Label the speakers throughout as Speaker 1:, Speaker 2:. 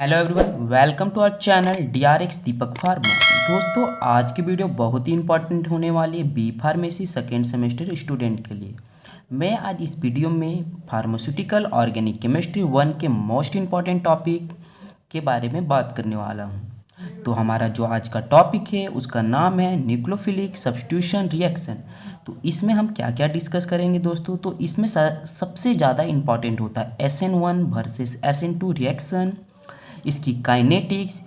Speaker 1: Hello everyone, welcome to our channel DRX Deepak pharma. दोस्तों, आज की वीडियो बहुत ही इंपॉर्टेंट होने वाली है B pharmacy second semester student के लिए। मैं आज इस वीडियो में फार्मास्यूटिकल ऑर्गेनिक केमिस्ट्री 1 के मोस्ट इम्पॉर्टेंट टॉपिक के बारे में बात करने वाला हूँ। तो हमारा जो आज का टॉपिक है उसका नाम है न्यूक्लियोफिलिक सब्स्टिट्यूशन रिएक्शन। तो इसमें हम क्या क्या डिस्कस करेंगे दोस्तों, तो इसमें सबसे ज़्यादा इम्पॉर्टेंट होता है SN1 वर्सेस SN2 रिएक्शन, इसकी काइनेटिक्स,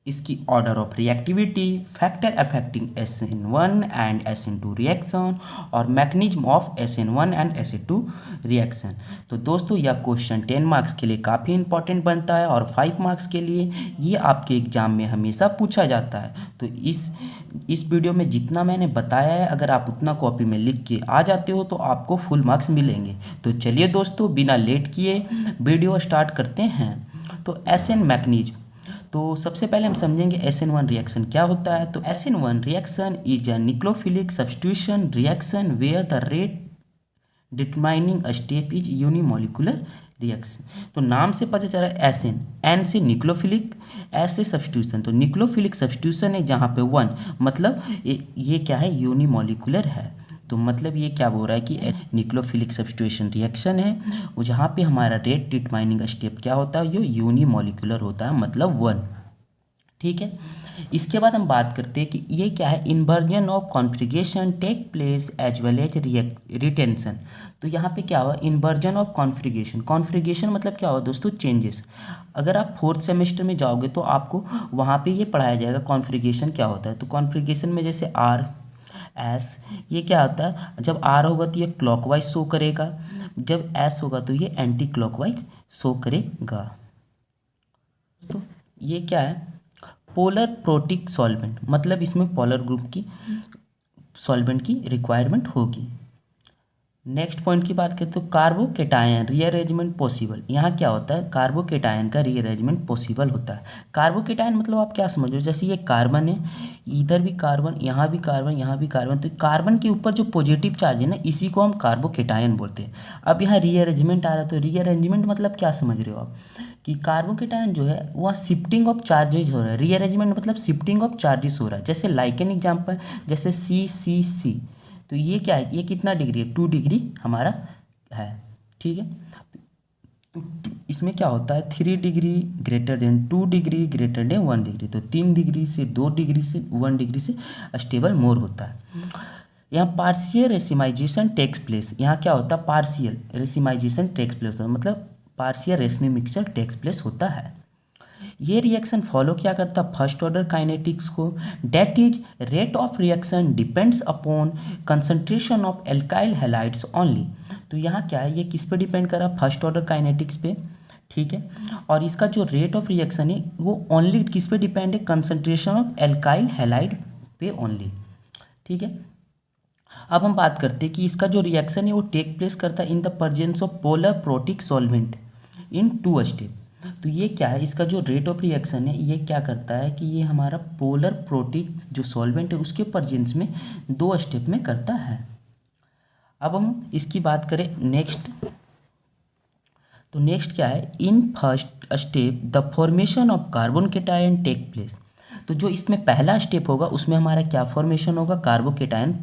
Speaker 1: इसकी order of reactivity, factor affecting SN1 and SN2 reaction और mechanism of SN1 and SN2 reaction. तो दोस्तों, यह क्वेश्चन 10 मार्क्स के लिए काफ़ी इंपॉर्टेंट बनता है और 5 मार्क्स के लिए ये आपके एग्जाम में हमेशा पूछा जाता है। तो इस वीडियो में जितना मैंने बताया है, अगर आप उतना कॉपी में लिख के आ जाते हो तो आपको फुल मार्क्स मिलेंगे। तो चलिए दोस्तों, बिना लेट किए वीडियो स्टार्ट करते हैं। तो SN मैकेनिज्म, तो सबसे पहले हम समझेंगे SN1 रिएक्शन क्या होता है। तो SN1 reaction is a nucleophilic substitution reaction where the rate determining step is unimolecular reaction. तो नाम से पता चल रहा है SN, N से न्यूक्लियोफिलिक, S से सब्स्टिट्यूशन। तो न्यूक्लियोफिलिक सब्स्टिट्यूशन है जहाँ पे 1 मतलब ये क्या है, यूनिमोलिकुलर है। तो मतलब ये क्या बोल रहा है कि न्यूक्लियोफिलिक सब्स्टिट्यूशन रिएक्शन है वो जहाँ पे हमारा रेट डिटरमाइनिंग स्टेप क्या होता है, ये यूनिमोलिकुलर होता है, मतलब 1। ठीक है, इसके बाद हम बात करते हैं कि ये क्या है, inversion of configuration take place as well as retention. तो यहाँ पे क्या हुआ, इन्वर्जन ऑफ कॉन्फ़िगरेशन। कॉन्फ़िगरेशन मतलब क्या हुआ दोस्तों, चेंजेस। अगर आप 4th सेमेस्टर में जाओगे तो आपको वहाँ पे ये पढ़ाया जाएगा कॉन्फ़िगरेशन क्या होता है। तो कॉन्फ़िगरेशन में जैसे R S, ये क्या होता है, जब R होगा तो ये क्लॉकवाइज शो करेगा, जब S होगा तो ये एंटी क्लॉकवाइज शो करेगा। तो ये क्या है, पोलर प्रोटिक सॉल्वेंट, मतलब इसमें पोलर ग्रुप की सॉल्वेंट की रिक्वायरमेंट होगी। नेक्स्ट पॉइंट की बात करें तो कार्बोकेटायन रीअरेंजमेंट पॉसिबल। यहाँ क्या होता है, कार्बोकेटायन का रीअरेंजमेंट पॉसिबल होता है। कार्बोकेटायन मतलब आप क्या समझ रहे हो, जैसे ये कार्बन है, इधर भी कार्बन, यहाँ भी कार्बन, यहाँ भी कार्बन, तो कार्बन के ऊपर जो पॉजिटिव चार्ज है ना, इसी को हम कार्बोकेटायन बोलते हैं। अब यहाँ रीअरेंजमेंट आ रहा है, तो रीअरेंजमेंट मतलब क्या समझ रहे हो आप, कि कार्बोकेटायन जो है वहाँ शिफ्टिंग ऑफ चार्जेज हो रहा है। रीअरेंजमेंट मतलब शिफ्टिंग ऑफ चार्जेस हो रहा है। जैसे लाइक एन एग्जाम्पल, जैसे C, तो ये क्या है, ये कितना डिग्री है, 2 डिग्री हमारा है। ठीक है, तो इसमें क्या होता है, 3 degree greater than 2 degree greater than 1 degree. तो 3 डिग्री से 2 डिग्री से 1 डिग्री से स्टेबल मोर होता है। यहाँ पार्शियल रेसिमाइजेशन टेक्स प्लेस। यहाँ क्या होता है, पार्शियल रेसिमाइजेशन टेक्स प्लेस होता है, मतलब पार्शियल रेशमी मिक्सचर टेक्स प्लेस होता है। ये रिएक्शन फॉलो क्या करता है, फर्स्ट ऑर्डर काइनेटिक्स को, that is rate of reaction depends upon concentration of alkyl halides only. तो यहाँ क्या है, ये किस पे डिपेंड कर रहा है, फर्स्ट ऑर्डर काइनेटिक्स पे। ठीक है, और इसका जो रेट ऑफ रिएक्शन है वो ओनली किस पे डिपेंड है, कंसंट्रेशन ऑफ एल्काइल हैलाइड पे ओनली। ठीक है, अब हम बात करते हैं कि इसका जो रिएक्शन है वो टेक प्लेस करता है in the presence of polar protic solvent in 2 step. तो ये क्या है, इसका जो रेट ऑफ रिएक्शन है ये क्या करता है कि ये हमारा पोलर प्रोटिक जो सॉल्वेंट है उसके प्रेजेंस में 2 स्टेप में करता है। अब हम इसकी बात करें नेक्स्ट, तो नेक्स्ट क्या है, in first step the formation of carbocation take place. तो जो इसमें पहला स्टेप होगा उसमें हमारा क्या फॉर्मेशन होगा, कार्बोकेटायन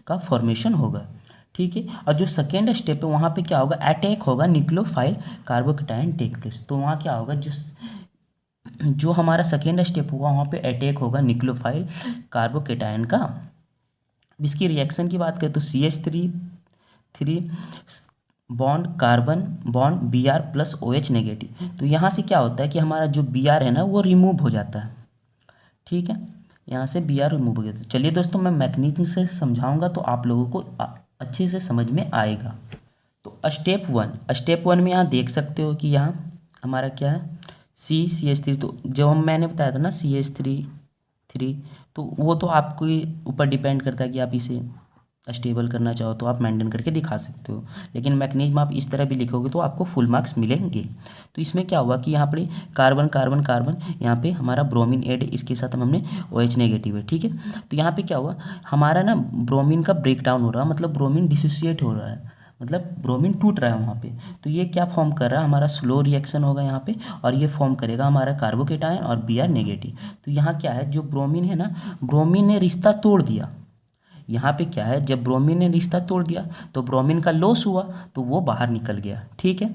Speaker 1: का फॉर्मेशन होगा। ठीक है, और जो सेकेंड स्टेप है वहाँ पे क्या होगा, अटैक होगा न्यूक्लियोफाइल कार्बोकेटायन टेक प्लेस। तो वहाँ क्या होगा, जो हमारा सेकेंड स्टेप होगा वहाँ पे अटैक होगा न्यूक्लियोफाइल कार्बोकेटायन का। इसकी रिएक्शन की बात करें तो CH3 bond carbon bond Br plus OH negative. तो यहाँ से क्या होता है कि हमारा जो Br है ना वो रिमूव हो जाता है। ठीक है, यहाँ से Br रिमूव हो गया। चलिए दोस्तों, मैं मैकेनिज्म से समझाऊंगा तो आप लोगों को अच्छे से समझ में आएगा। तो स्टेप वन में यहाँ देख सकते हो कि यहाँ हमारा क्या है, CH3। तो जो मैंने बताया था ना CH3, तो वो तो आपके ऊपर डिपेंड करता है कि आप इसे स्टेबल करना चाहो तो आप मेंटेन करके दिखा सकते हो, लेकिन मैकेनिज्म आप इस तरह भी लिखोगे तो आपको फुल मार्क्स मिलेंगे। तो इसमें क्या हुआ कि यहाँ पर कार्बन कार्बन कार्बन, यहाँ पे हमारा ब्रोमीन ऐड है, इसके साथ हमने OH नेगेटिव है। ठीक है, तो यहाँ पे क्या हुआ, हमारा ना ब्रोमीन का ब्रेक डाउन हो रहा है, मतलब ब्रोमीन डिसोसिएट हो रहा है, मतलब ब्रोमीन टूट रहा है वहाँ पे, तो ये क्या फॉर्म कर रहा है, हमारा स्लो रिएक्शन होगा यहाँ पे, और ये फॉर्म करेगा हमारा कार्बोकेटायन और Br नेगेटिव। तो यहाँ क्या है, जो ब्रोमीन है ना, ब्रोमीन ने रिश्ता तोड़ दिया। यहाँ पे क्या है, जब ब्रोमीन ने रिश्ता तोड़ दिया तो ब्रोमीन का लॉस हुआ, तो वो बाहर निकल गया। ठीक है,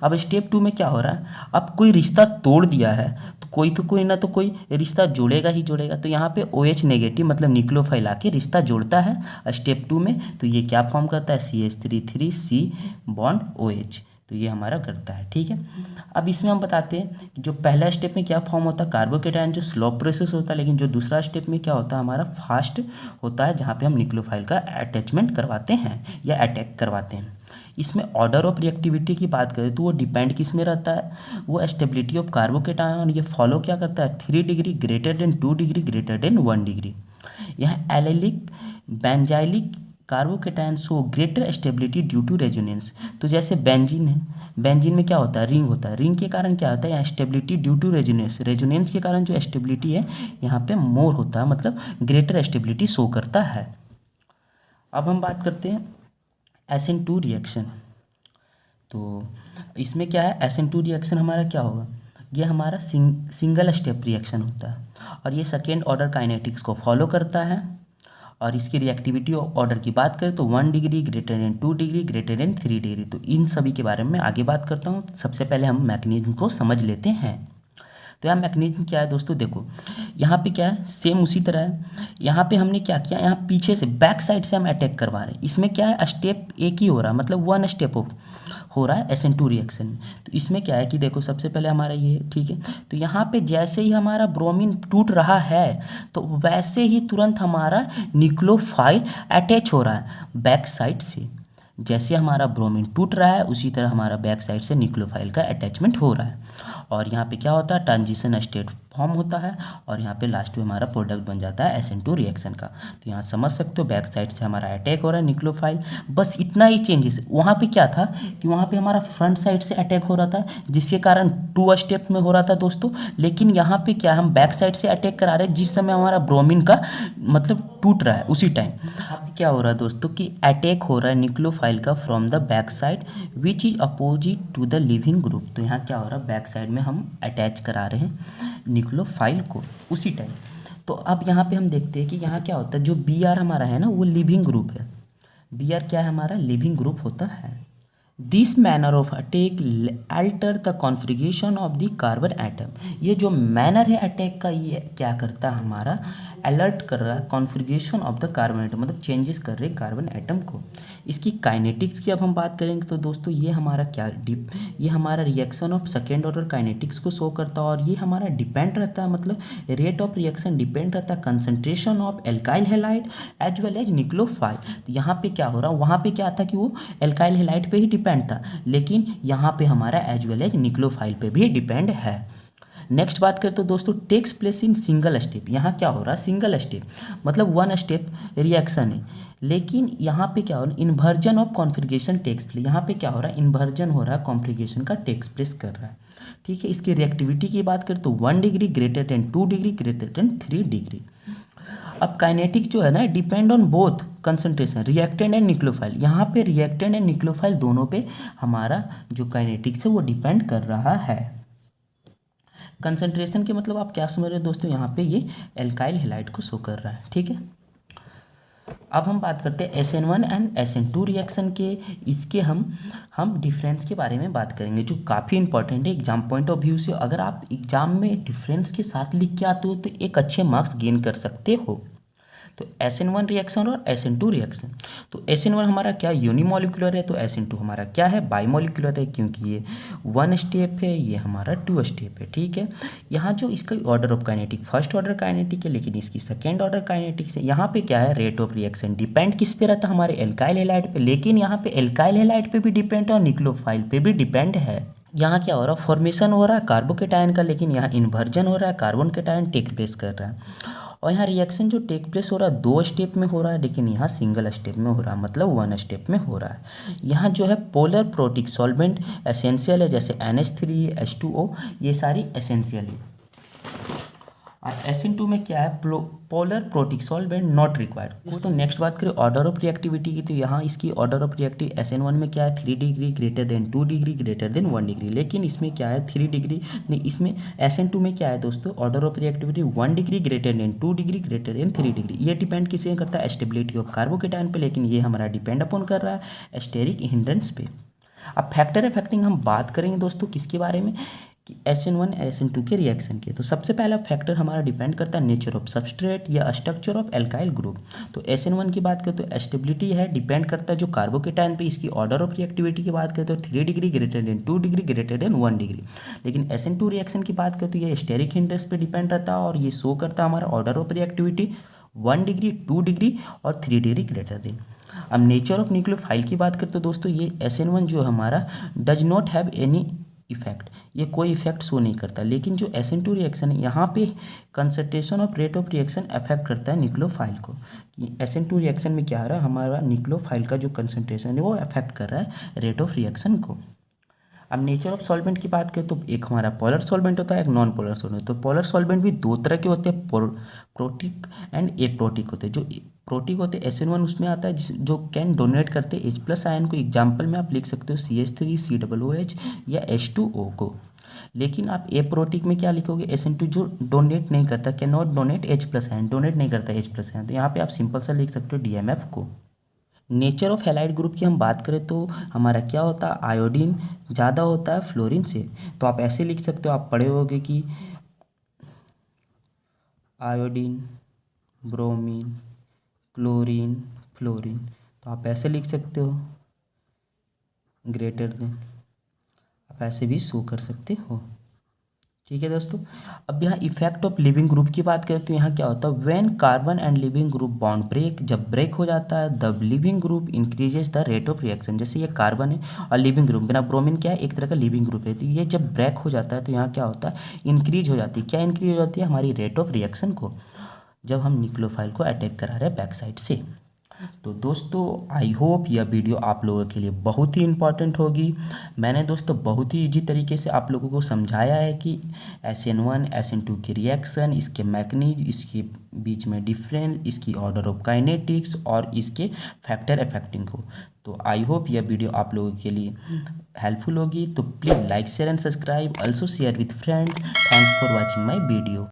Speaker 1: अब स्टेप 2 में क्या हो रहा है, अब कोई रिश्ता तोड़ दिया है तो कोई ना तो कोई रिश्ता जोड़ेगा ही जोड़ेगा। तो यहाँ पे OH नेगेटिव मतलब न्यूक्लियोफाइल आके रिश्ता जोड़ता है स्टेप 2 में। तो ये क्या फॉर्म करता है, CH3 बॉन्ड OH, तो ये हमारा करता है। ठीक है, अब इसमें हम बताते हैं कि जो पहला स्टेप में क्या फॉर्म होता है, कार्बोकेटायन जो स्लो प्रोसेस होता है, लेकिन जो दूसरा स्टेप में क्या होता है, हमारा फास्ट होता है, जहाँ पे हम न्यूक्लियोफाइल का अटैचमेंट करवाते हैं या अटैक करवाते हैं। इसमें ऑर्डर ऑफ रिएक्टिविटी की बात करें तो वो डिपेंड किस में रहता है, वो स्टेबिलिटी ऑफ कार्बोकेटायन। ये फॉलो क्या करता है, 3 degree greater than 2 degree greater than 1 degree. यहाँ allylic benzylic carbocation show greater stability due to resonance. तो जैसे बेंजीन है, बेंजीन में क्या होता है, रिंग होता है, रिंग के कारण क्या होता है, यहाँ stability due to resonance, resonance के कारण जो स्टेबिलिटी है यहाँ पे मोर होता है, मतलब ग्रेटर स्टेबिलिटी शो करता है। अब हम बात करते हैं SN2 रिएक्शन। तो इसमें क्या है, SN2 रिएक्शन हमारा क्या होगा, ये हमारा सिंगल स्टेप रिएक्शन होता है और ये सेकेंड ऑर्डर काइनेटिक्स को फॉलो करता है। और इसकी रिएक्टिविटी ऑर्डर की बात करें तो 1 degree greater than 2 degree greater then 3 degree. तो इन सभी के बारे में आगे बात करता हूँ। सबसे पहले हम मैकेनिज्म को समझ लेते हैं। तो यहाँ मैकेनिज्म क्या है दोस्तों, देखो यहाँ पे क्या है, सेम उसी तरह है। यहाँ पे हमने क्या किया, यहाँ पीछे से बैक साइड से हम अटैक करवा रहे हैं। इसमें क्या है, स्टेप एक ही हो रहा है, मतलब 1 स्टेप हो रहा है SN2 रिएक्शन। तो इसमें क्या है कि देखो सबसे पहले हमारा ये, ठीक है, तो यहाँ पे जैसे ही हमारा ब्रोमीन टूट रहा है तो वैसे ही तुरंत हमारा न्यूक्लियोफाइल अटैच हो रहा है बैक साइड से। जैसे हमारा ब्रोमीन टूट रहा है उसी तरह हमारा बैक साइड से न्यूक्लियोफाइल का अटैचमेंट हो रहा है। और यहाँ पे क्या होता है, ट्रांजिशन स्टेट फॉर्म होता है और यहाँ पे लास्ट में हमारा प्रोडक्ट बन जाता है SN2 रिएक्शन का। तो यहाँ समझ सकते हो बैक साइड से हमारा अटैक हो रहा है न्यूक्लियोफाइल, बस इतना ही चेंजेस। वहाँ पे क्या था कि वहाँ पे हमारा फ्रंट साइड से अटैक हो रहा था, जिसके कारण 2 स्टेप में हो रहा था दोस्तों। लेकिन यहाँ पे क्या, हम बैक साइड से अटैक करा रहे हैं जिस समय हमारा ब्रोमीन का मतलब टूट रहा है उसी टाइम। यहाँ पे क्या हो रहा है दोस्तों कि अटैक हो रहा है न्यूक्लियोफाइल का from the back side which is opposite to the leaving group. तो यहाँ क्या हो रहा है, बैक साइड में हम अटैच करा रहे हैं न्यूक्लियोफाइल को उसी टाइम। तो अब यहाँ पे हम देखते हैं कि यहाँ क्या होता है, जो Br हमारा है ना वो लिविंग ग्रुप है। Br क्या है, हमारा लिविंग ग्रुप होता है। This manner of attack alter the configuration of the carbon atom. ये जो मैनर है अटैक का, ये क्या करता है, हमारा अलर्ट कर रहा है configuration of the carbon atom, मतलब चेंजेस कर रहे कार्बन एटम को। इसकी काइनेटिक्स की अब हम बात करेंगे तो दोस्तों ये हमारा क्या ये हमारा reaction of second order kinetics को शो करता है। और ये हमारा डिपेंड रहता है, मतलब रेट ऑफ रिएक्शन डिपेंड रहता है concentration of alkyl halide as well as nucleophile. तो यहाँ पे क्या हो रहा है, वहाँ पे क्या था कि वो एल्काइल हैलाइड पे ही डिपेंड था, लेकिन यहाँ पे हमारा एज वेल एज न्यूक्लियोफाइल पे भी डिपेंड है। नेक्स्ट बात करें तो दोस्तों takes place in single step. यहाँ क्या हो रहा है, सिंगल स्टेप मतलब 1 स्टेप रिएक्शन है, लेकिन यहाँ पे क्या हो रहा है, inversion of configuration takes place. यहाँ पे क्या हो रहा है, इन्वर्जन हो रहा है, कॉन्फ़िगरेशन का टेक्स प्लेस कर रहा है। ठीक है, इसकी रिएक्टिविटी की बात करें तो 1 degree greater than 2 degree greater then 3 degree. अब काइनेटिक जो है ना depend on both concentration reactant and nucleophile. यहाँ पे रिएक्टेंट एंड न्यूक्लियोफाइल दोनों पे हमारा जो काइनेटिक्स है वो डिपेंड कर रहा है। कंसंट्रेशन के मतलब आप क्या समझ रहे हो दोस्तों, यहाँ पे ये एल्काइल हैलाइड को शो कर रहा है। ठीक है, अब हम बात करते हैं SN1 एंड SN2 रिएक्शन के। इसके हम डिफरेंस के बारे में बात करेंगे जो काफ़ी इंपॉर्टेंट है एग्जाम पॉइंट ऑफ व्यू से। अगर आप एग्जाम में डिफरेंस के साथ लिख के आते हो तो एक अच्छे मार्क्स गेन कर सकते हो। तो SN1 रिएक्शन और SN2 रिएक्शन। तो SN1 हमारा क्या यूनिमोलिकुलर है, तो SN2 हमारा क्या है बाईमोलिकुलर है, क्योंकि ये 1 स्टेप है, ये हमारा 2 स्टेप है। ठीक है, यहाँ जो इसका order of kinetic first order kinetic है, लेकिन इसकी सेकेंड ऑर्डर काइनेटिक्स है। यहाँ पे क्या है, रेट ऑफ रिएक्शन डिपेंड किस पे रहता है, हमारे एल्काइल हैलाइड पे, लेकिन यहाँ पे एल्काइल हैलाइड पे भी डिपेंड है और न्यूक्लियोफाइल पे भी डिपेंड है। यहाँ क्या हो रहा है, फॉर्मेशन हो रहा है कार्बोकेटायन का, लेकिन यहाँ इन्वर्जन हो रहा है, कार्बन केटायन टेक प्लेस कर रहा है। और यहाँ रिएक्शन जो टेक प्लेस हो रहा है 2 स्टेप में हो रहा है, लेकिन यहाँ सिंगल स्टेप में हो रहा है, मतलब 1 स्टेप में हो रहा है। यहाँ जो है पोलर प्रोटिक सॉल्वेंट एसेंशियल है, जैसे NH3 H2O, ये सारी एसेंशियल है। और SN2 में क्या है, polar protic solvent not required. दोस्तों नेक्स्ट बात करें ऑर्डर ऑफ रिएक्टिविटी की, तो यहाँ इसकी ऑर्डर ऑफ रिएक्टिव SN1 में क्या है 3 degree greater than 2 degree greater than 1 degree, लेकिन इसमें क्या है 3 डिग्री नहीं, इसमें SN2 में क्या है दोस्तों order of reactivity 1 degree greater than 2 degree greater then 3 degree. ये डिपेंड किससे करता है, स्टेबिलिटी ऑफ कार्बोकेटायन पे, लेकिन ये हमारा डिपेंड अपॉन कर रहा है स्टेरिक हिंड्रेंस पे। अब फैक्टर अफेक्टिंग हम बात करेंगे दोस्तों किसके बारे में, कि SN1 SN2 के रिएक्शन के। तो सबसे पहला फैक्टर हमारा डिपेंड करता है नेचर ऑफ सबस्ट्रेट या स्ट्रक्चर ऑफ एल्काइल ग्रुप। तो SN1 की बात करें तो स्टेबिलिटी है, डिपेंड करता है जो कार्बोकेटायन पे। इसकी ऑर्डर ऑफ रिएक्टिविटी की बात करें तो 3 degree greater than 2 degree greater than 1 degree. लेकिन SN2 रिएक्शन की बात करें तो ये स्टेरिक हिंड्रेंस पे डिपेंड रहता है, और ये शो करता है हमारा order of reactivity 1 degree 2 degree और 3 डिग्री ग्रेटर देन। अब नेचर ऑफ न्यूक्लियोफाइल की बात करें तो दोस्तों ये SN1 जो हमारा does not have any effect, ये कोई इफेक्ट शो नहीं करता। लेकिन जो SN2 रिएक्शन है यहाँ पे concentration of rate of reaction affect करता है न्यूक्लियोफाइल को। कि SN2 रिएक्शन में क्या हो रहा है, हमारा न्यूक्लियोफाइल का जो कंसंट्रेशन है वो अफेक्ट कर रहा है रेट ऑफ रिएक्शन को। अब नेचर ऑफ सॉल्वेंट की बात करें तो एक हमारा पोलर सॉल्वेंट होता है, एक नॉन पोलर सॉल्वेंट। तो पोलर सॉल्वेंट भी दो तरह के होते हैं, प्रोटिक एंड एप्रोटिक होते हैं। जो प्रोटिक होते हैं SN1 उसमें आता है जो कैन डोनेट करते हैं H+ आयन को। एग्जाम्पल में आप लिख सकते हो CH3 COOH या H2O को। लेकिन आप एप्रोटिक में क्या लिखोगे, SN2 जो डोनेट नहीं करता, can not donate H+ ion, donate नहीं करता H+ आयन। तो यहाँ पे आप सिंपल सा लिख सकते हो DMF को। नेचर ऑफ हैलाइड ग्रुप की हम बात करें तो हमारा क्या होता है, आयोडीन ज़्यादा होता है फ्लोरीन से। तो आप ऐसे लिख सकते हो, आप पढ़े होगे कि आयोडीन, ब्रोमीन, क्लोरीन, फ्लोरीन। तो आप ऐसे लिख सकते हो ग्रेटर देन, आप ऐसे भी शो कर सकते हो। ठीक है दोस्तों। अब यहाँ इफेक्ट ऑफ लिविंग ग्रुप की बात करें तो यहाँ क्या होता है, when carbon and leaving group bond break, जब ब्रेक हो जाता है the leaving group increases the rate of reaction. जैसे ये कार्बन है और लिविंग ग्रुप, बिना ब्रोमीन क्या है एक तरह का लिविंग ग्रुप है, तो ये जब ब्रेक हो जाता है तो यहाँ क्या होता है इंक्रीज हो जाती है। क्या इंक्रीज हो जाती है, हमारी रेट ऑफ रिएक्शन को, जब हम न्यूक्लियोफाइल को अटैक करा रहे हैं बैक साइड से। तो दोस्तों आई होप यह वीडियो आप लोगों के लिए बहुत ही इम्पॉर्टेंट होगी। मैंने दोस्तों बहुत ही इजी तरीके से आप लोगों को समझाया है कि SN1 SN2 की रिएक्शन, इसके मैकेनिज्म, इसके बीच में डिफरेंस, इसकी ऑर्डर ऑफ काइनेटिक्स और इसके फैक्टर अफेक्टिंग को। तो आई होप यह वीडियो आप लोगों के लिए हेल्पफुल होगी। तो please like share and subscribe, also share with friends. Thanks for watching my video.